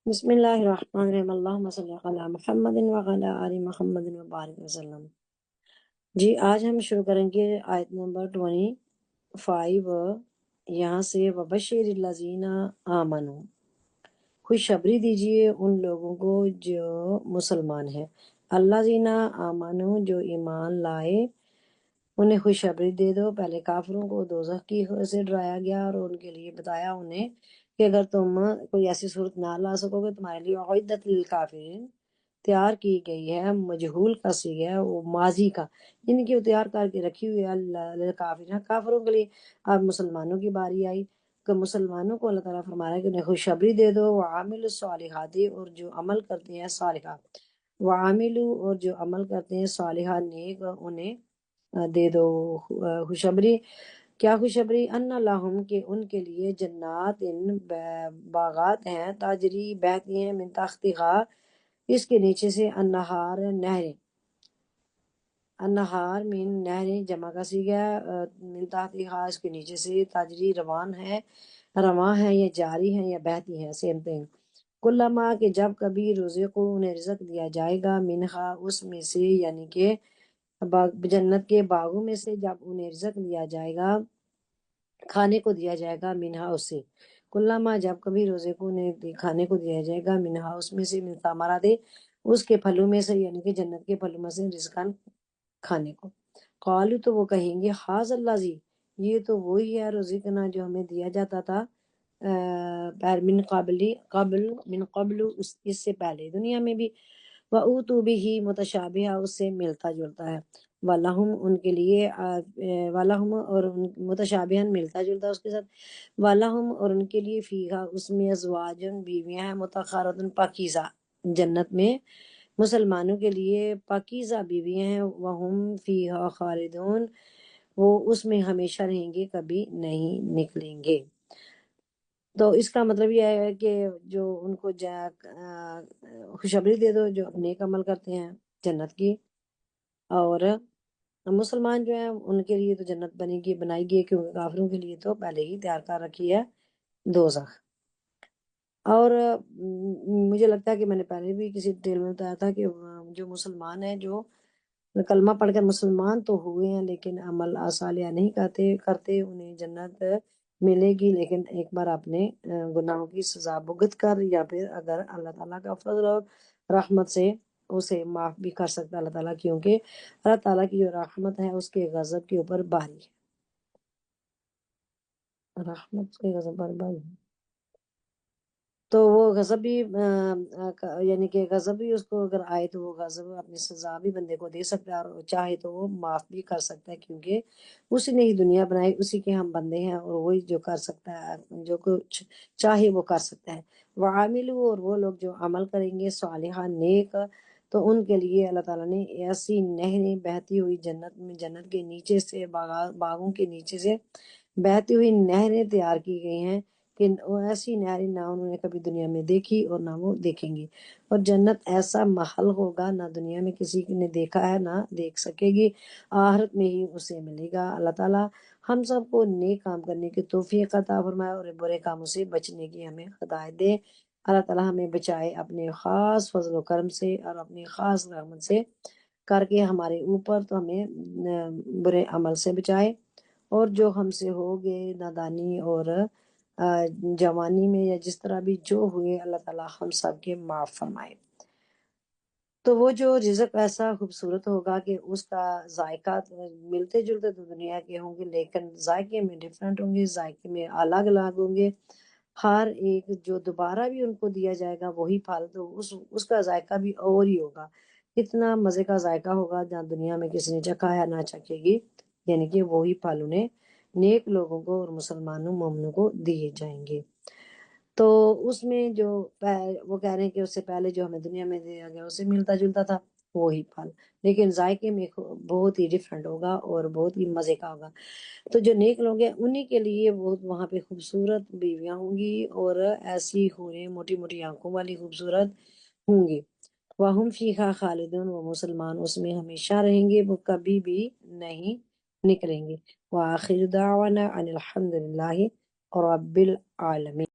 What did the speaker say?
بسم اللہ الرحمن الرحیم، اللہم صلی علی محمد وعلی آل محمد وبارک وسلم۔ جی آج ہم شروع کریں گے آیت نمبر 25 یہاں سے، وبشر الذین آمنوا، خوشخبری دیجیے ان لوگوں کو جو مسلمان ہیں، الذین آمنوا جو ایمان لائے، انہیں خوشخبری دے دو۔ پہلے کافروں کو دوزخ کی سے ڈرایا گیا اور ان کے لیے بتایا انہیں کہ اگر تم کوئی ایسی صورت نہ لا سکو گے، تمہارے لیے اعدت للکافرین، تیار کی گئی ہے، مجہول کا صیغہ ہے وہ ماضی کا، یعنی کہ وہ تیار کر کے رکھی ہوئی ہے للکافرین، کافروں کے لیے۔ اب مسلمانوں کی باری آئی کہ مسلمانوں کو اللہ تعالیٰ فرما رہا ہے کہ انہیں خوشخبری دے دو، وعامل الصالحات، اور جو عمل کرتے ہیں صالحات، وعاملوا، اور جو عمل کرتے ہیں صالحات نیک، انہیں دے دو خوشخبری۔ کیا خوشخبری؟ ان لہم، کہ ان کے لیے جنات، ان باغات ہیں، تاجری بہتی ہیں، من تحتہا، اس کے نیچے سے، انہار نہریں، انہار من نہریں جمع کا صیغہ ہے، من تحتہا اس کے نیچے سے، تاجری رواں ہیں یا جاری ہیں یا بہتی ہیں، سیم تھنگ۔ کلما، کہ جب کبھی رزقو انہیں رزق دیا جائے گا، منہا اس میں سے، یعنی کہ جنت کے باغوں میں سے جب انہیں رزق دیا جائے گا، کھانے کو دیا جائے گا، منہا اس سے، کلما جب کبھی روزے کو انہیں کھانے کو دیا جائے گا، منہا اس میں سے، من ثمرات اس کے پھلوں میں سے، یعنی کہ جنت کے پھلوں میں سے، رزقاً کھانے کو، قالو تو وہ کہیں گے، حاذ الذی، یہ تو وہی ہے، رزقنا جو ہمیں دیا جاتا تھا، من قبل اس سے پہلے دنیا میں بھی، وَأُوتُوا بِهِ متشابہہ اس سے ملتا جلتا ہے، وَلَهُمْ ان کے لیے، وَلَهُمْ اور متشابہن ملتا جلتا اس کے ساتھ، وَلَهُمْ اور ان کے لیے، فیہا اس میں، ازواجن بیویاں ہیں، مطہرۃ پاکیزہ، جنت میں مسلمانوں کے لیے پاکیزہ بیویاں ہیں، وَهُمْ فیہا خالدون، وہ اس میں ہمیشہ رہیں گے، کبھی نہیں نکلیں گے۔ تو اس کا مطلب یہ ہے کہ جو ان کو خوشخبری دے دو جو نیک عمل کرتے ہیں جنت کی، اور مسلمان جو ہیں ان کے لیے تو جنت بنائی گئی، کیونکہ کافروں کے لیے تو پہلے ہی تیار کر رکھی ہے دوزخ۔ اور مجھے لگتا ہے کہ میں نے پہلے بھی کسی ڈیٹیل میں بتایا تھا کہ جو مسلمان ہیں، جو کلمہ پڑھ کر مسلمان تو ہوئے ہیں لیکن عمل صالحہ نہیں کرتے، انہیں جنت ملے گی، لیکن ایک بار اپنے گناہوں کی سزا بھگت کر، یا پھر اگر اللہ تعالیٰ کا فضل اور رحمت سے اسے معاف بھی کر سکتا ہے اللہ تعالیٰ، کیونکہ اللہ تعالیٰ کی جو رحمت ہے اس کے غضب کے اوپر باری ہے، رحمت کے غضب پر باری ہے، تو وہ غضب بھی یعنی کہ غضب بھی اس کو اگر آئے تو وہ غضب اپنی سزا بھی بندے کو دے سکتا ہے، اور چاہے تو وہ معاف بھی کر سکتا ہے، کیونکہ اسی نے ہی دنیا بنائی، اسی کے ہم بندے ہیں، اور وہی جو کر سکتا ہے، جو کچھ چاہے وہ کر سکتا ہے۔ وعاملوا، اور وہ لوگ جو عمل کریں گے صالحہ نیک، تو ان کے لیے اللہ تعالیٰ نے ایسی نہریں بہتی ہوئی جنت میں، جنت کے نیچے سے، باغوں کے نیچے سے بہتی ہوئی نہریں تیار کی گئی ہیں، کہ ایسی نہریں نہ انہوں نے کبھی دنیا میں دیکھی اور نہ وہ دیکھیں گی۔ اور جنت ایسا محل ہوگا، نہ دنیا میں کسی نے دیکھا ہے نہ دیکھ سکے گی، آخرت میں ہی اسے ملے گا۔ اللہ تعالیٰ ہم سب کو نیک کام کرنے کی توفیق عطا فرمائے، اور برے کاموں سے بچنے کی ہمیں ہدایت دے۔ اللہ تعالیٰ ہمیں بچائے اپنے خاص فضل و کرم سے اور اپنی خاص رحمت سے کر کے ہمارے اوپر، تو ہمیں برے عمل سے بچائے، اور جو ہم سے ہو گئے نادانی اور جوانی میں یا جس طرح بھی جو ہوئے، اللہ تعالیٰ ہم سب کے معاف فرمائے۔ تو وہ جو رزق ایسا خوبصورت ہوگا کہ اس کا ذائقہ ملتے جلتے تو دنیا کے ہوں گے، لیکن ذائقے میں ڈیفرنٹ ہوں گے، ذائقے میں الگ الگ ہوں گے، ہر ایک جو دوبارہ بھی ان کو دیا جائے گا وہی پھل، تو اس کا ذائقہ بھی اور ہی ہوگا، اتنا مزے کا ذائقہ ہوگا جہاں دنیا میں کسی نے چکھا ہے نہ چکھے گی، یعنی کہ وہی پھل انہیں نیک لوگوں کو اور مسلمانوں مومنوں کو دیے جائیں گے۔ تو اس میں جو وہ کہہ رہے ہیں کہ اس سے پہلے جو ہمیں دنیا میں دیا گیا اسے ملتا جلتا تھا وہی پھل، لیکن ذائقے میں بہت ہی ڈفرینٹ ہوگا اور بہت ہی مزے کا ہوگا۔ تو جو نیک لوگ ہیں انہی کے لیے وہ وہاں پہ خوبصورت بیویاں ہوں گی، اور ایسی حوریں موٹی موٹی آنکھوں والی خوبصورت ہوں گی، وَهُمْ فِيهَا خَالِدُونَ، وہ مسلمان اس میں ہمیشہ رہیں گے، وہ کبھی بھی نہیں نکلیں گے۔ وَآخِرُ دَعْوَانَا أَنِ الْحَمْدُ لِلَّهِ رَبِّ الْعَالَمِينَ۔